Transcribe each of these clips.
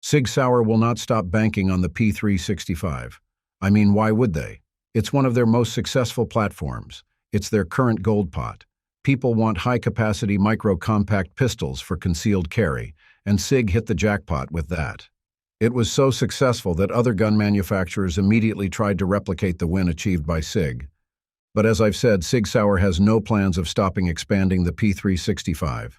Sig Sauer will not stop banking on the P365. I mean, why would they? It's one of their most successful platforms. It's their current gold pot. People want high-capacity micro-compact pistols for concealed carry, and Sig hit the jackpot with that. It was so successful that other gun manufacturers immediately tried to replicate the win achieved by Sig. But as I've said, Sig Sauer has no plans of stopping expanding the P365.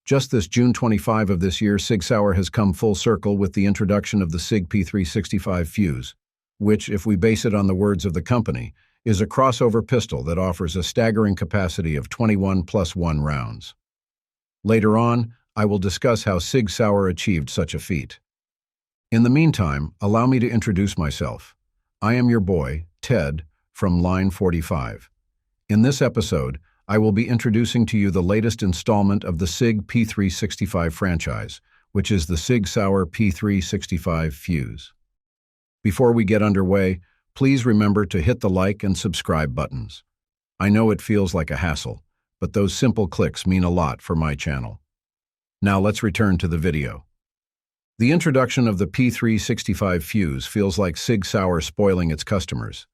Just this June 25 of this year, Sig Sauer has come full circle with the introduction of the Sig P365 FUSE, which, if we base it on the words of the company, is a crossover pistol that offers a staggering capacity of 21+1 rounds. Later on, I will discuss how Sig Sauer achieved such a feat. In the meantime, allow me to introduce myself. I am your boy, Ted, from Line 45. In this episode, I will be introducing to you the latest installment of the Sig P365 franchise, which is the Sig Sauer P365 FUSE. Before we get underway, please remember to hit the like and subscribe buttons. I know it feels like a hassle, but those simple clicks mean a lot for my channel. Now let's return to the video. The introduction of the P365 FUSE feels like Sig Sauer spoiling its customers.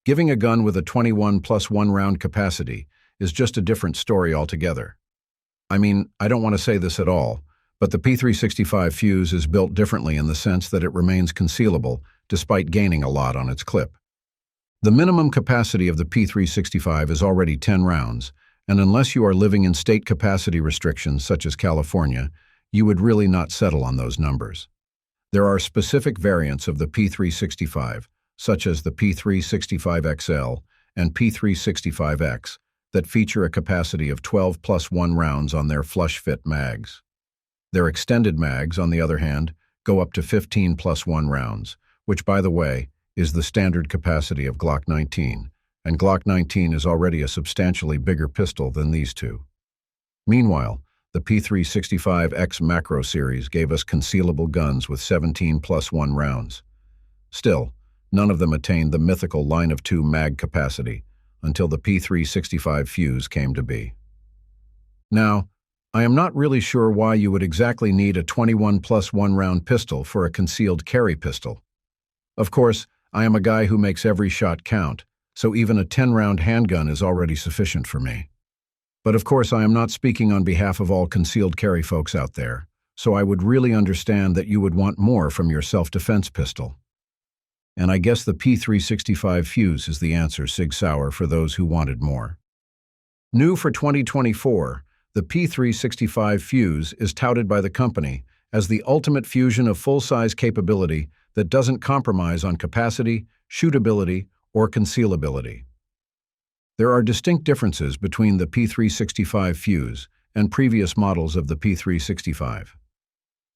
Giving a gun with a 21+1 round capacity is just a different story altogether. I mean, I don't want to say this at all, but the P365 FUSE is built differently in the sense that it remains concealable despite gaining a lot on its clip. The minimum capacity of the P365 is already 10 rounds, and unless you are living in state capacity restrictions such as California, you would really not settle on those numbers. There are specific variants of the P365, such as the P365 XL and P365X, that feature a capacity of 12+1 rounds on their flush-fit mags. Their extended mags, on the other hand, go up to 15+1 rounds, which, by the way, is the standard capacity of Glock 19, and Glock 19 is already a substantially bigger pistol than these two. Meanwhile, the P365X Macro series gave us concealable guns with 17+1 rounds. Still, none of them attained the mythical line of 2 mag capacity until the P365 FUSE came to be. Now, I am not really sure why you would exactly need a 21+1 round pistol for a concealed carry pistol. Of course, I am a guy who makes every shot count, so even a 10-round handgun is already sufficient for me. But of course, I am not speaking on behalf of all concealed carry folks out there, so I would really understand that you would want more from your self-defense pistol. And I guess the P365 FUSE is the answer, Sig Sauer, for those who wanted more. New for 2024, the P365 FUSE is touted by the company as the ultimate fusion of full-size capability that doesn't compromise on capacity, shootability, or concealability. There are distinct differences between the P365 FUSE and previous models of the P365.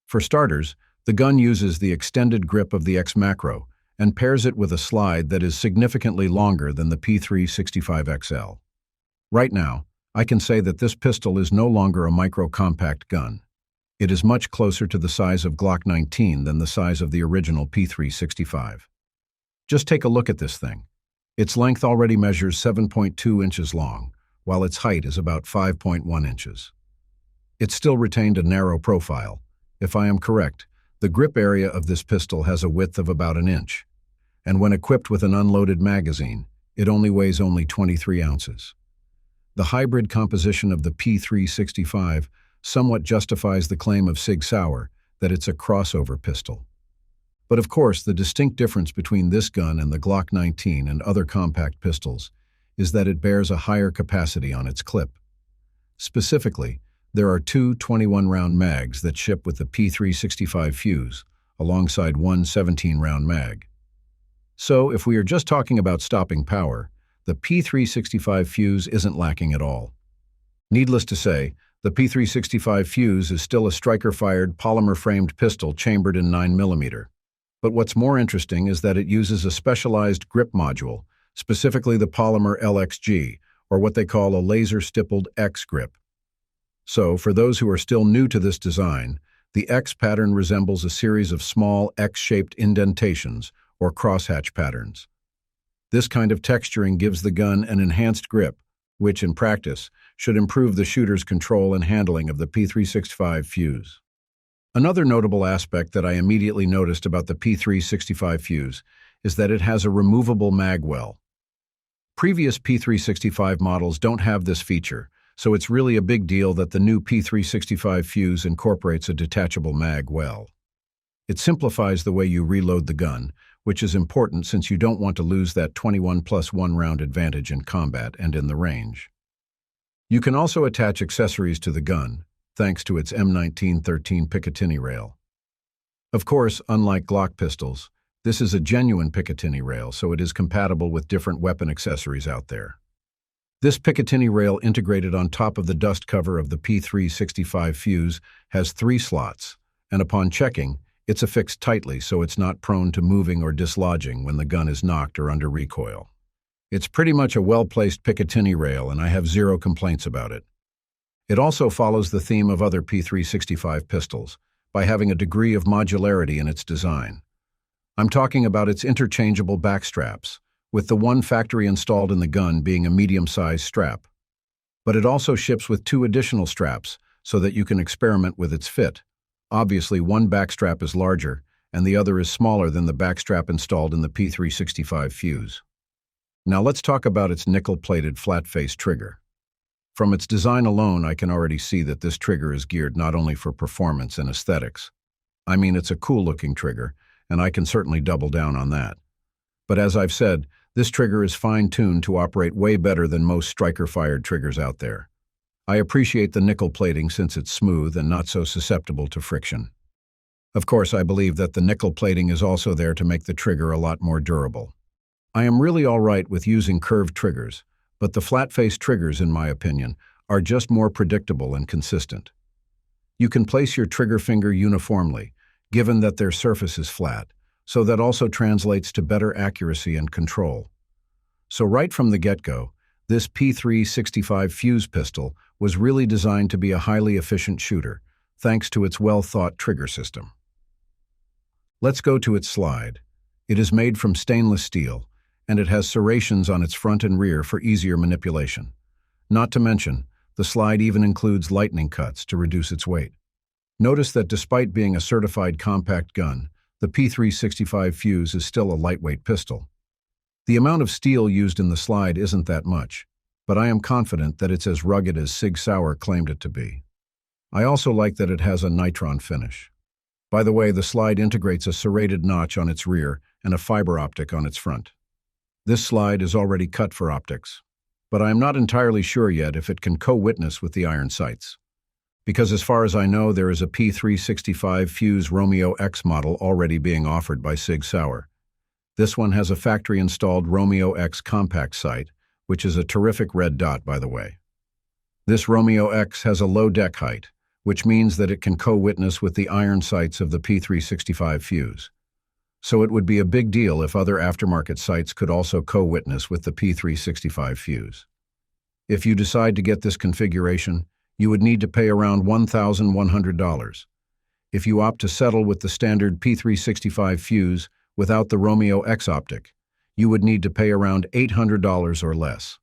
For starters, the gun uses the extended grip of the X Macro and pairs it with a slide that is significantly longer than the P365 XL. Right now, I can say that this pistol is no longer a micro-compact gun. It is much closer to the size of Glock 19 than the size of the original P365. Just take a look at this thing. Its length already measures 7.2 inches long, while its height is about 5.1 inches. It still retained a narrow profile. If I am correct, the grip area of this pistol has a width of about an inch, and when equipped with an unloaded magazine, it only weighs 23 ounces. The hybrid composition of the P365 somewhat justifies the claim of Sig Sauer that it's a crossover pistol. But of course, the distinct difference between this gun and the Glock 19 and other compact pistols is that it bears a higher capacity on its clip. Specifically, there are two 21-round mags that ship with the P365 FUSE, alongside one 17-round mag. So, if we are just talking about stopping power, the P365 FUSE isn't lacking at all. Needless to say, the P365 FUSE is still a striker-fired, polymer-framed pistol chambered in 9mm. But what's more interesting is that it uses a specialized grip module, specifically the polymer LXG, or what they call a laser-stippled X grip. So, for those who are still new to this design, the X pattern resembles a series of small X-shaped indentations, or crosshatch patterns. This kind of texturing gives the gun an enhanced grip, which, in practice, should improve the shooter's control and handling of the P365 FUSE. Another notable aspect that I immediately noticed about the P365 Fuse is that it has a removable mag well. Previous P365 models don't have this feature, so it's really a big deal that the new P365 Fuse incorporates a detachable mag well. It simplifies the way you reload the gun, which is important since you don't want to lose that 21+1 round advantage in combat and in the range. You can also attach accessories to the gun, thanks to its M1913 Picatinny rail. Of course, unlike Glock pistols, this is a genuine Picatinny rail, so it is compatible with different weapon accessories out there. This Picatinny rail integrated on top of the dust cover of the P365 Fuse has 3 slots, and upon checking, it's affixed tightly so it's not prone to moving or dislodging when the gun is knocked or under recoil. It's pretty much a well-placed Picatinny rail, and I have zero complaints about it. It also follows the theme of other P365 pistols by having a degree of modularity in its design. I'm talking about its interchangeable backstraps, with the one factory installed in the gun being a medium-sized strap. But it also ships with 2 additional straps so that you can experiment with its fit. Obviously, one backstrap is larger, and the other is smaller than the backstrap installed in the P365 Fuse. Now let's talk about its nickel-plated flat-face trigger. From its design alone, I can already see that this trigger is geared not only for performance and aesthetics. I mean, it's a cool-looking trigger, and I can certainly double down on that. But as I've said, this trigger is fine-tuned to operate way better than most striker-fired triggers out there. I appreciate the nickel plating since it's smooth and not so susceptible to friction. Of course, I believe that the nickel plating is also there to make the trigger a lot more durable. I am really all right with using curved triggers, but the flat-face triggers, in my opinion, are just more predictable and consistent. You can place your trigger finger uniformly, given that their surface is flat, so that also translates to better accuracy and control. So right from the get-go, this P365 Fuse pistol was really designed to be a highly efficient shooter, thanks to its well-thought trigger system. Let's go to its slide. It is made from stainless steel, and it has serrations on its front and rear for easier manipulation. Not to mention, the slide even includes lightning cuts to reduce its weight. Notice that despite being a certified compact gun, the P365 Fuse is still a lightweight pistol. The amount of steel used in the slide isn't that much, but I am confident that it's as rugged as Sig Sauer claimed it to be. I also like that it has a nitron finish. By the way, the slide integrates a serrated notch on its rear and a fiber optic on its front. This slide is already cut for optics, but I am not entirely sure yet if it can co-witness with the iron sights. Because as far as I know, there is a P365 Fuse Romeo X model already being offered by Sig Sauer. This one has a factory-installed Romeo X compact sight, which is a terrific red dot, by the way. This Romeo X has a low deck height, which means that it can co-witness with the iron sights of the P365 Fuse. So it would be a big deal if other aftermarket sights could also co-witness with the P365 Fuse. If you decide to get this configuration, you would need to pay around $1,100. If you opt to settle with the standard P365 Fuse without the Romeo X optic, you would need to pay around $800 or less.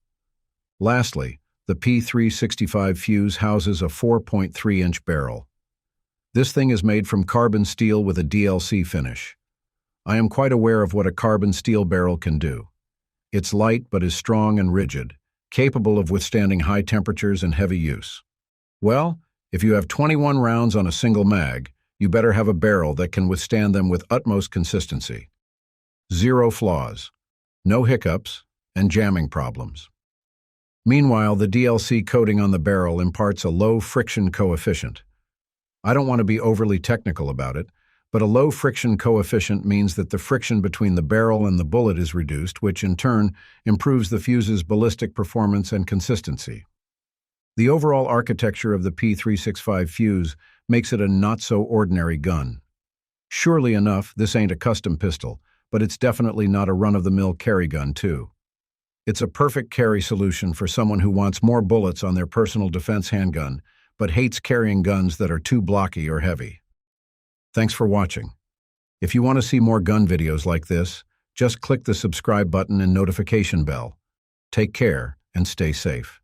Lastly, the P365 Fuse houses a 4.3-inch barrel. This thing is made from carbon steel with a DLC finish. I am quite aware of what a carbon steel barrel can do. It's light but is strong and rigid, capable of withstanding high temperatures and heavy use. Well, if you have 21 rounds on a single mag, you better have a barrel that can withstand them with utmost consistency. Zero flaws, no hiccups, and jamming problems. Meanwhile, the DLC coating on the barrel imparts a low friction coefficient. I don't want to be overly technical about it, but a low friction coefficient means that the friction between the barrel and the bullet is reduced, which in turn improves the fuse's ballistic performance and consistency. The overall architecture of the P365 Fuse makes it a not-so-ordinary gun. Surely enough, this ain't a custom pistol, but it's definitely not a run-of-the-mill carry gun, too. It's a perfect carry solution for someone who wants more bullets on their personal defense handgun, but hates carrying guns that are too blocky or heavy. Thanks for watching. If you want to see more gun videos like this, just click the subscribe button and notification bell. Take care and stay safe.